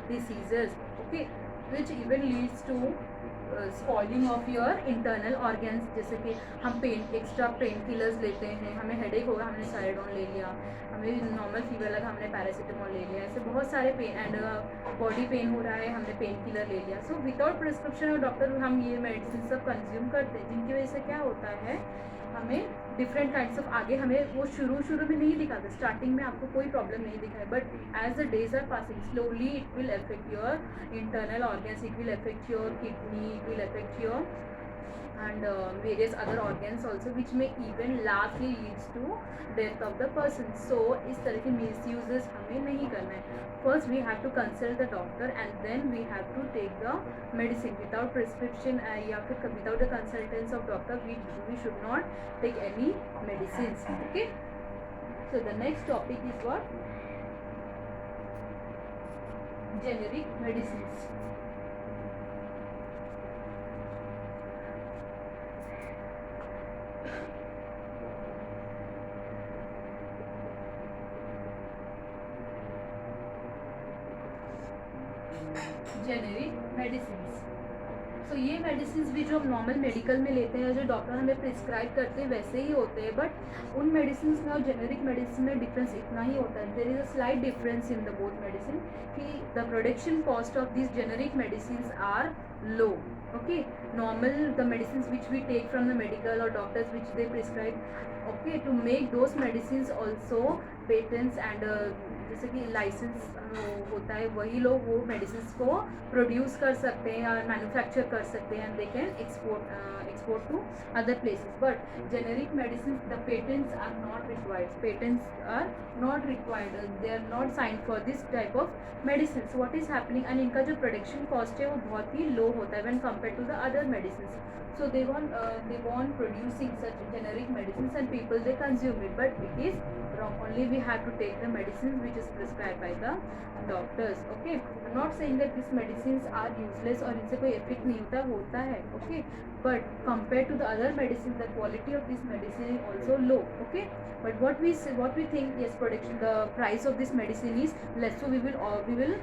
diseases, okay, which even leads to spoiling of your internal organs. जैसे कि हम extra pain killers लेते हैं, हमें हेडेक होगा हमने साइडोन ले लिया, हमें नॉर्मल फीवर लगा हमने पैरासीटामोल ले लिया, ऐसे बहुत सारे पेन एंड बॉडी पेन हो रहा है हमने पेन किलर ले लिया. सो विदाउट प्रिस्क्रिप्शन और डॉक्टर हम ये मेडिसिन सब कंज्यूम करते हैं, जिनकी वजह से क्या होता है हमें डिफरेंट काइंड्स ऑफ आगे हमें वो शुरू में नहीं दिखाते, स्टार्टिंग में आपको कोई प्रॉब्लम नहीं दिखा है, but as the days are passing slowly it will affect your internal organs, it will affect your kidney, it will affect your and various other organs also, which may even lastly leads to death of the person. So इस तरह के misuses हमें नहीं करना है. First we have to consult the doctor and then we have to take the medicine. Without prescription या फिर without the consultance of doctor we should not take any medicines. Okay. So the next topic is what? Generic medicines. Generic medicines. So ये medicines भी जो हम normal medical में लेते हैं, जो डॉक्टर हमें प्रिस्क्राइब करते हैं वैसे ही होते हैं, बट उन मेडिसिन्स में और जेनेरिक मेडिसिन में डिफरेंस इतना ही होता है. There is a slight difference in the both medicine कि the production cost of this generic medicines are low. Okay, normal the medicines which we take from the medical or doctors which they prescribe, okay, to make those medicines also patents and जैसे कि licence होता है, वही लोग वो medicine को produce कर सकते हैं और मैन्युफैक्चर कर सकते हैं and they can export to other places. But generic medicine the patents are not required, patents are not required, they are not sign for this type of medicine. What is happening and इनका जो production cost है वो बहुत ही low होता है when compare to the other medicine. So they want producing such generic medicines and people they consume it, but it is wrong. Only we have to take the medicines which is prescribed by the doctors. Okay, I'm not saying that these medicines are useless और इनसे कोई effect नहीं होता है. Okay, but compared to the other medicines the quality of this medicine is also low. Okay, but what we think, yes, production, the price of this medicine is less, so we will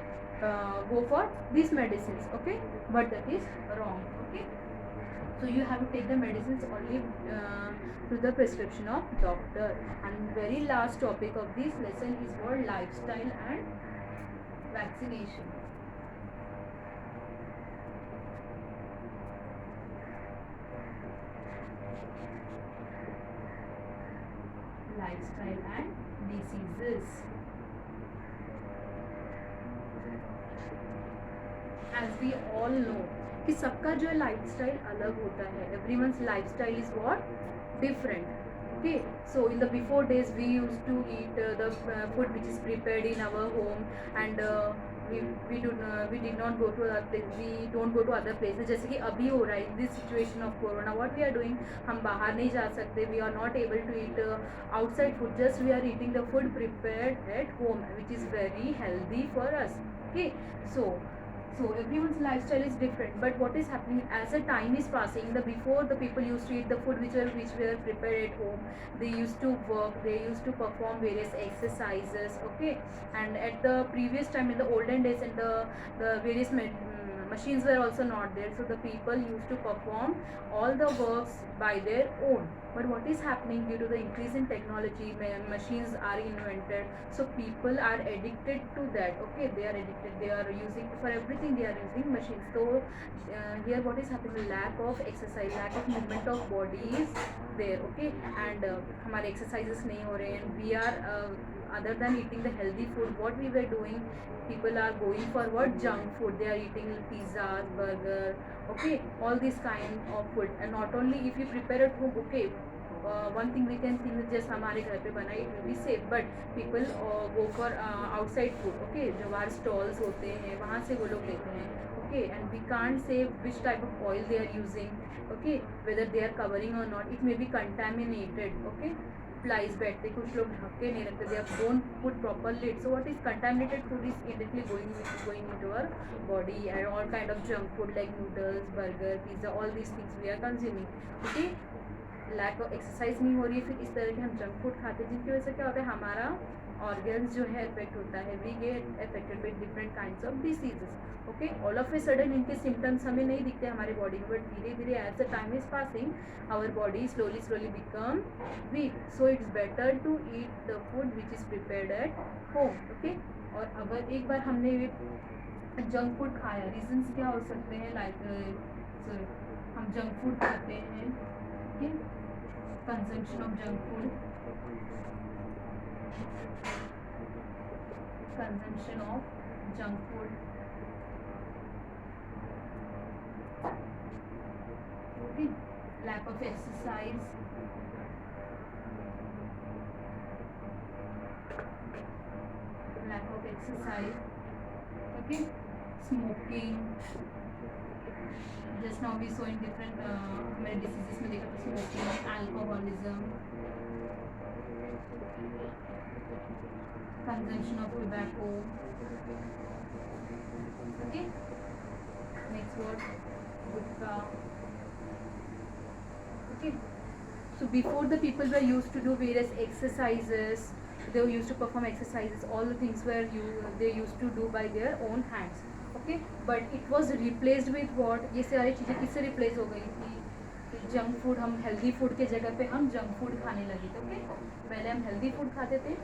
go for these medicines. Okay, but that is wrong. Okay. So you have to take the medicines only through the prescription of doctor. And very last topic of this lesson is called lifestyle and vaccination. Lifestyle and diseases. As we all know कि सबका जो है lifestyle अलग होता है. Everyone's lifestyle is what different. Okay, so in the before days we use to eat the food which is prepared in our home and we did not go to we don't go to other places. जैसे कि अभी हो रहा है in this situation of corona, what we are doing, हम बाहर नहीं जा सकते, we are not able to eat outside food, just we are eating the food prepared at home which is very healthy for us. Okay, so everyone's lifestyle is different, but what is happening as the time is passing, before the people used to eat the food which were prepared at home, they used to work, they used to perform various exercises. Okay, and at the previous time in the olden days, and the various machines were also not there, so the people used to perform all the works by their own. But what is happening, due to the increase in technology, machines are invented, so people are addicted to that. Okay, they are addicted, they are using for everything, they are using machines. So here what is happening, lack of exercise, lack of movement of body is there. Okay, and हमारे exercises नहीं हो रहे हैं, we are other than eating the healthy food, what we were doing, people are going for what, junk food, they are eating pizzas, burger. Okay, all this kind of food. And not only if you prepare at home, okay, one thing we can think just हमारे घर पे बना, it will be safe, but people go for outside food. Okay, जो बाहर stalls होते हैं वहाँ से वो लोग लेते हैं. Okay, and we can't say which type of oil they are using. Okay, whether they are covering or not, it may be contaminated. Okay, flies बैठते, कुछ लोग ढक के नहीं रखते, they don't put proper lid, so what is contaminated food is indirectly going into our body, and all kind of junk food like noodles, burger, pizza, all these things we are consuming. Okay, lack of exercise नहीं हो रही है, फिर इस तरह के हम junk food खाते हैं, जिनकी वजह से क्या होता है, हमारा ऑर्गन्स जो है इफेक्ट होता है, we get affected by different kinds of diseases. Okay, all of a sudden इनके सिम्टम्स हमें नहीं दिखते हमारे बॉडी में, बट धीरे धीरे as the time is passing our body slowly become weak. So it's better to eat the food which is prepared at home. Okay, और अगर एक बार हमने जंक फूड खाया, रीजंस क्या हो सकते हैं, लाइक हम जंक फूड खाते हैं, ठीक है, consumption of junk food, consumption of junk food, okay, lack of exercise, okay, smoking. Just now we saw in different हमारे diseases में देखा था smoking, alcoholism, consumption of tobacco. Okay, next word, gutka. Okay, so before the people were used to do various exercises, they were used to perform exercises, all the things were they used to do by their own hands. Okay, but it was replaced with what, ये सारी चीज़ें किससे replace हो गई थी, junk food. हम healthy food के जगह पे हम जंक फूड खाने लगे थे. ओके, पहले हम हेल्दी फूड खाते थे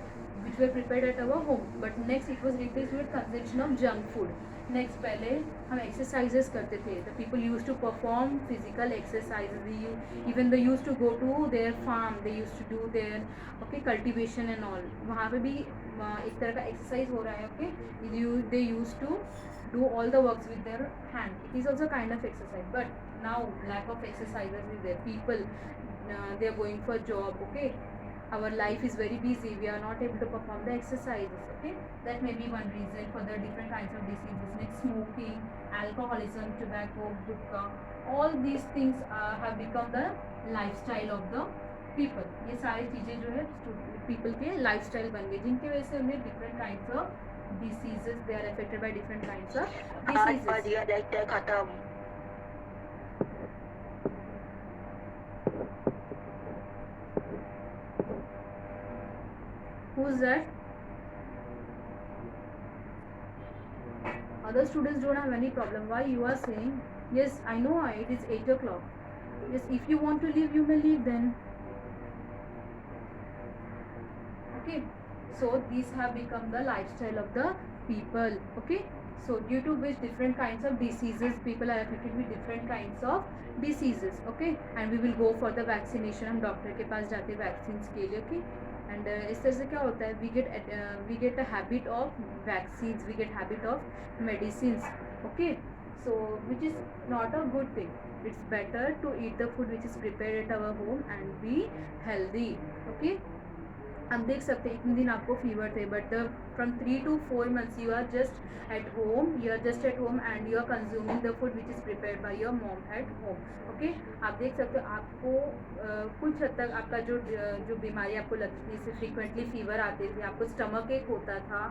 which were prepared at our home, but next it was replace with consumption of junk food. Next, पहले हम एक्सरसाइजेस करते थे, the people use to perform physical exercises, even they use to go to their farm, they use to do their okay cultivation and all. वहाँ पे भी एक तरह का एक्सरसाइज हो रहा है. Okay, they use to do all the works with their hand. It is also kind of exercise, but now lack of exercises is there. People they are going for job. Okay, our life is very busy, we are not able to perform the exercises. Okay, that may be one reason for the different kinds of diseases. Next, smoking, alcoholism, tobacco, gutka, all these things have become the lifestyle of the people. ये सारी चीज़ें जो है people के lifestyle बन गई, जिनकी वजह से उन्हें different kinds of diseases, they are affected by different kinds of diseases. Who's that? Other students don't have any problem. Why you are saying yes? I know it is 8 o'clock. Yes, if you want to leave, you may leave then. Okay, so these have become the lifestyle of the people. Okay, so due to which different kinds of diseases, people are affected with different kinds of diseases. Okay, and we will go for the vaccination. हम doctor के पास जाते हैं vaccines के लिए. Okay, and इस तरह से क्या होता है, we get a habit of vaccines, we get habit of medicines. Okay, so which is not a good thing. It's better to eat the food which is prepared at our home and be healthy. Okay, हम देख सकते हैं इतने दिन आपको fever थे, but from 3 to 4 months you are just at home and you are consuming the food which is prepared by your mom at home. Okay, आप देख सकते हो आपको कुछ हद तक आपका जो बीमारी आपको लगती है, फ्रीक्वेंटली फीवर आते थे, आपको स्टमक एक होता था,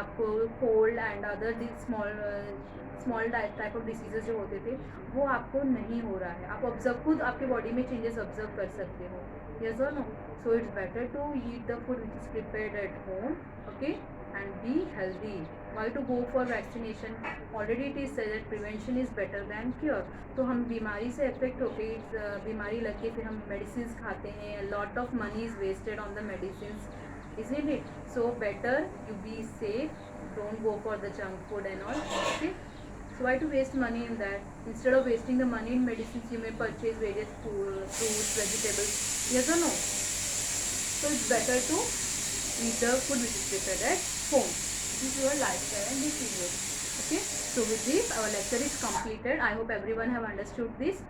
आपको cold and other small type of diseases जो होते थे, वो आपको नहीं हो रहा है. आप खुद आपके बॉडी में चेंजेस ऑब्जर्व कर सकते हो. Yes or no? So it's better to eat the food which is prepared at home, okay, and be healthy. Why to go for vaccination? Already it is said that prevention is better than cure. तो हम बीमारी से affect होके बीमारी लग के फिर हम मेडिसिन खाते हैं. Lot of money is wasted on the medicine, isn't it? So better you be safe, don't go for the junk food and all. Okay, so why to waste money in that? Instead of wasting the money in medicines, you may purchase various fruits, vegetables. Yes or no? So it's better to eat the food which is prepared at home. This is your lifestyle and this is yours. Okay, so with this our lecture is completed. I hope everyone have understood this.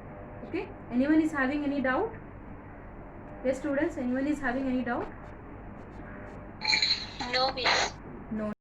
Okay, anyone is having any doubt? Yes students, anyone is having any doubt? No, miss. No.